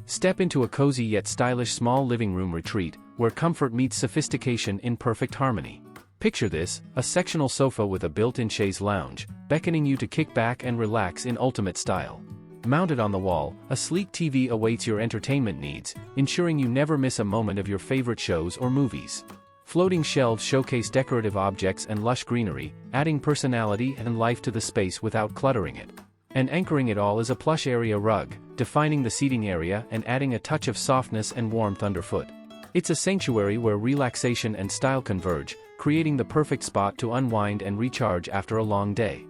Step into a cozy yet stylish small living room retreat, where comfort meets sophistication in perfect harmony. Picture this, a sectional sofa with a built-in chaise lounge, beckoning you to kick back and relax in ultimate style. Mounted on the wall, a sleek TV awaits your entertainment needs, ensuring you never miss a moment of your favorite shows or movies. Floating shelves showcase decorative objects and lush greenery, adding personality and life to the space without cluttering it. And anchoring it all is a plush area rug, defining the seating area and adding a touch of softness and warmth underfoot. It's a sanctuary where relaxation and style converge, creating the perfect spot to unwind and recharge after a long day.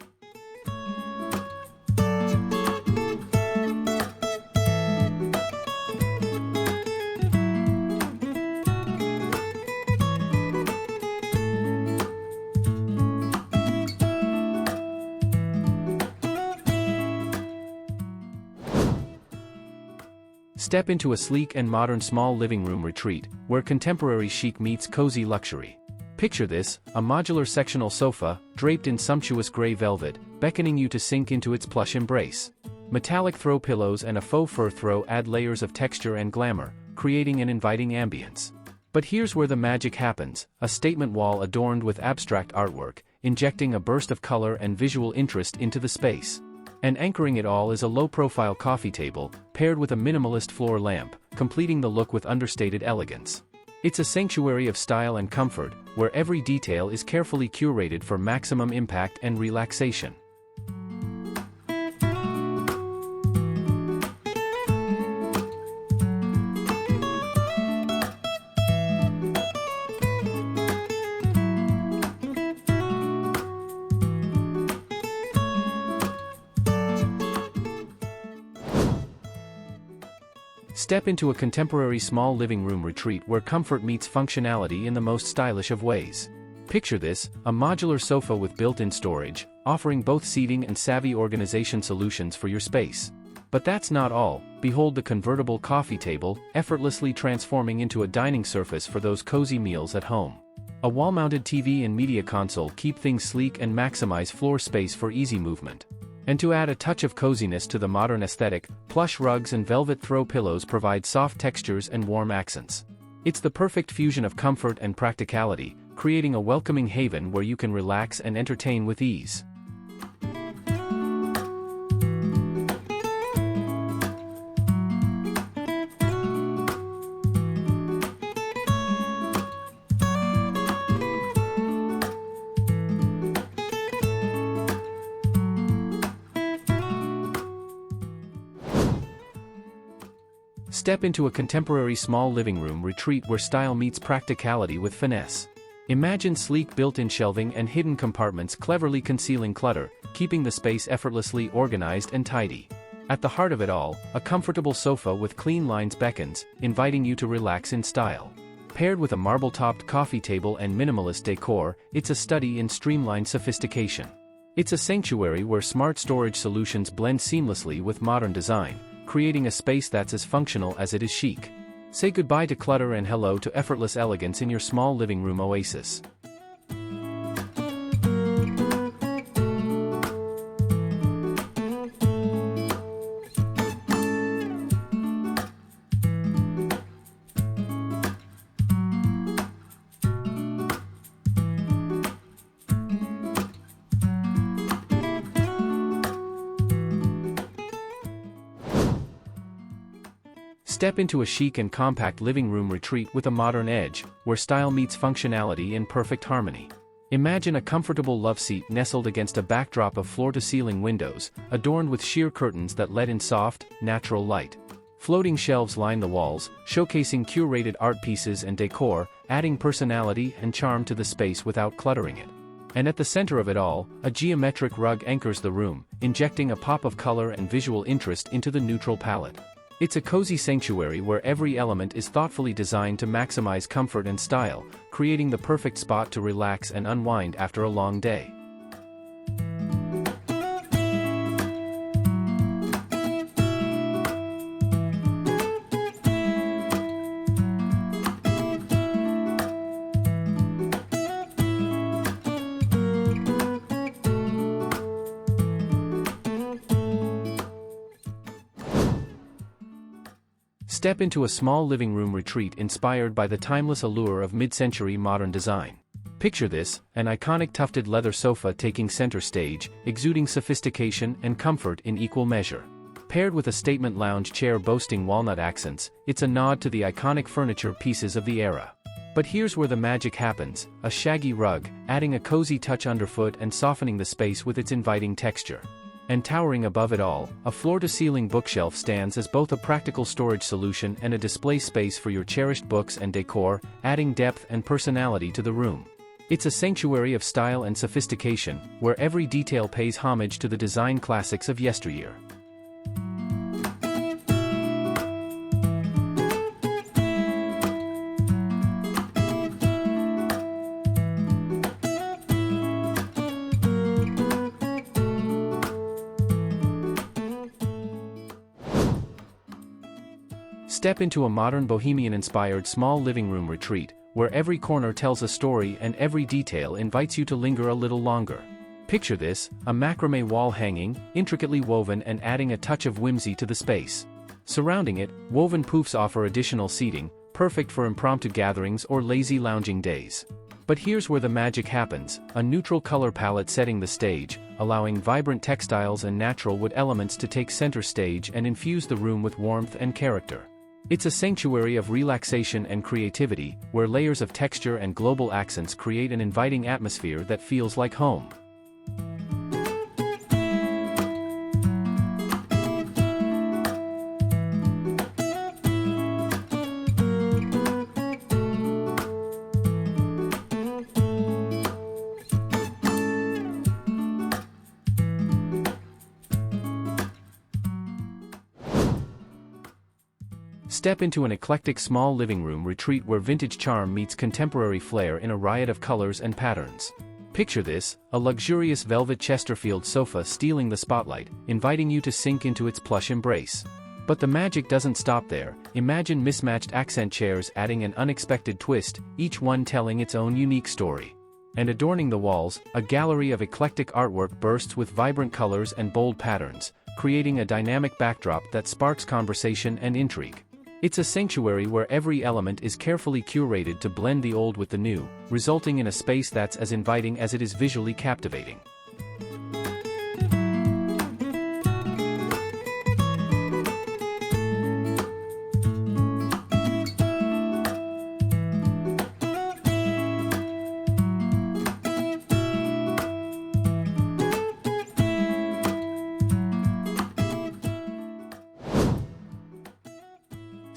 Step into a sleek and modern small living room retreat, where contemporary chic meets cozy luxury. Picture this, a modular sectional sofa, draped in sumptuous gray velvet, beckoning you to sink into its plush embrace. Metallic throw pillows and a faux fur throw add layers of texture and glamour, creating an inviting ambience. But here's where the magic happens, a statement wall adorned with abstract artwork, injecting a burst of color and visual interest into the space. And anchoring it all is a low-profile coffee table, paired with a minimalist floor lamp, completing the look with understated elegance. It's a sanctuary of style and comfort, where every detail is carefully curated for maximum impact and relaxation. Step into a contemporary small living room retreat where comfort meets functionality in the most stylish of ways. Picture this, a modular sofa with built-in storage, offering both seating and savvy organization solutions for your space. But that's not all. Behold the convertible coffee table, effortlessly transforming into a dining surface for those cozy meals at home. A wall-mounted TV and media console keep things sleek and maximize floor space for easy movement. And to add a touch of coziness to the modern aesthetic, plush rugs and velvet throw pillows provide soft textures and warm accents. It's the perfect fusion of comfort and practicality, creating a welcoming haven where you can relax and entertain with ease. Step into a contemporary small living room retreat where style meets practicality with finesse. Imagine sleek built-in shelving and hidden compartments cleverly concealing clutter, keeping the space effortlessly organized and tidy. At the heart of it all, a comfortable sofa with clean lines beckons, inviting you to relax in style. Paired with a marble-topped coffee table and minimalist decor, it's a study in streamlined sophistication. It's a sanctuary where smart storage solutions blend seamlessly with modern design, creating a space that's as functional as it is chic. Say goodbye to clutter and hello to effortless elegance in your small living room oasis. Step into a chic and compact living room retreat with a modern edge, where style meets functionality in perfect harmony. Imagine a comfortable love seat nestled against a backdrop of floor-to-ceiling windows, adorned with sheer curtains that let in soft, natural light. Floating shelves line the walls, showcasing curated art pieces and decor, adding personality and charm to the space without cluttering it. And at the center of it all, a geometric rug anchors the room, injecting a pop of color and visual interest into the neutral palette. It's a cozy sanctuary where every element is thoughtfully designed to maximize comfort and style, creating the perfect spot to relax and unwind after a long day. Step into a small living room retreat inspired by the timeless allure of mid-century modern design. Picture this, an iconic tufted leather sofa taking center stage, exuding sophistication and comfort in equal measure. Paired with a statement lounge chair boasting walnut accents, it's a nod to the iconic furniture pieces of the era. But here's where the magic happens, a shaggy rug, adding a cozy touch underfoot and softening the space with its inviting texture. And towering above it all, a floor-to-ceiling bookshelf stands as both a practical storage solution and a display space for your cherished books and decor, adding depth and personality to the room. It's a sanctuary of style and sophistication, where every detail pays homage to the design classics of yesteryear. Step into a modern bohemian-inspired small living room retreat, where every corner tells a story and every detail invites you to linger a little longer. Picture this, a macrame wall hanging, intricately woven and adding a touch of whimsy to the space. Surrounding it, woven poofs offer additional seating, perfect for impromptu gatherings or lazy lounging days. But here's where the magic happens, a neutral color palette setting the stage, allowing vibrant textiles and natural wood elements to take center stage and infuse the room with warmth and character. It's a sanctuary of relaxation and creativity, where layers of texture and global accents create an inviting atmosphere that feels like home. Step into an eclectic small living room retreat where vintage charm meets contemporary flair in a riot of colors and patterns. Picture this, a luxurious velvet Chesterfield sofa stealing the spotlight, inviting you to sink into its plush embrace. But the magic doesn't stop there. Imagine mismatched accent chairs adding an unexpected twist, each one telling its own unique story. And adorning the walls, a gallery of eclectic artwork bursts with vibrant colors and bold patterns, creating a dynamic backdrop that sparks conversation and intrigue. It's a sanctuary where every element is carefully curated to blend the old with the new, resulting in a space that's as inviting as it is visually captivating.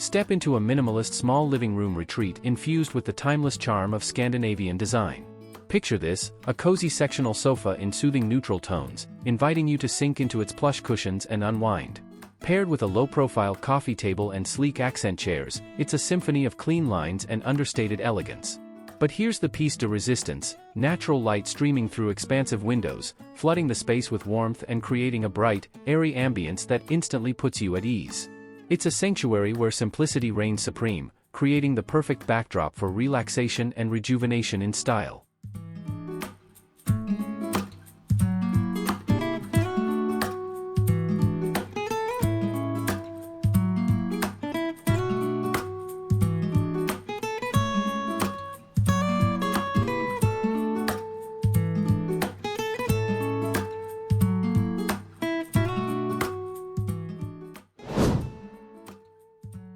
Step into a minimalist small living room retreat infused with the timeless charm of Scandinavian design. Picture this, a cozy sectional sofa in soothing neutral tones, inviting you to sink into its plush cushions and unwind. Paired with a low-profile coffee table and sleek accent chairs, it's a symphony of clean lines and understated elegance. But here's the piece de resistance, natural light streaming through expansive windows, flooding the space with warmth and creating a bright, airy ambience that instantly puts you at ease. It's a sanctuary where simplicity reigns supreme, creating the perfect backdrop for relaxation and rejuvenation in style.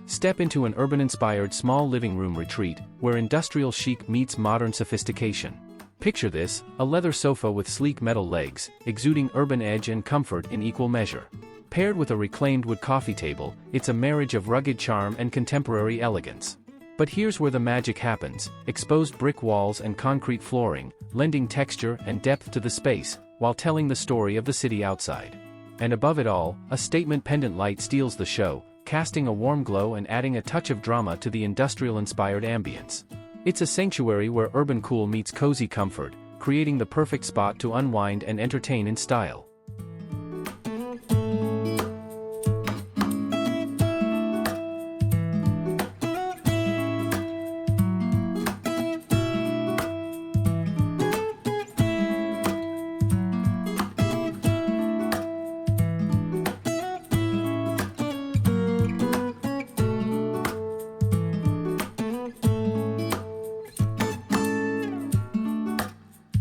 Step into an urban-inspired small living room retreat, where industrial chic meets modern sophistication. Picture this, a leather sofa with sleek metal legs, exuding urban edge and comfort in equal measure. Paired with a reclaimed wood coffee table, it's a marriage of rugged charm and contemporary elegance. But here's where the magic happens, exposed brick walls and concrete flooring, lending texture and depth to the space, while telling the story of the city outside. And above it all, a statement pendant light steals the show, casting a warm glow and adding a touch of drama to the industrial-inspired ambience. It's a sanctuary where urban cool meets cozy comfort, creating the perfect spot to unwind and entertain in style.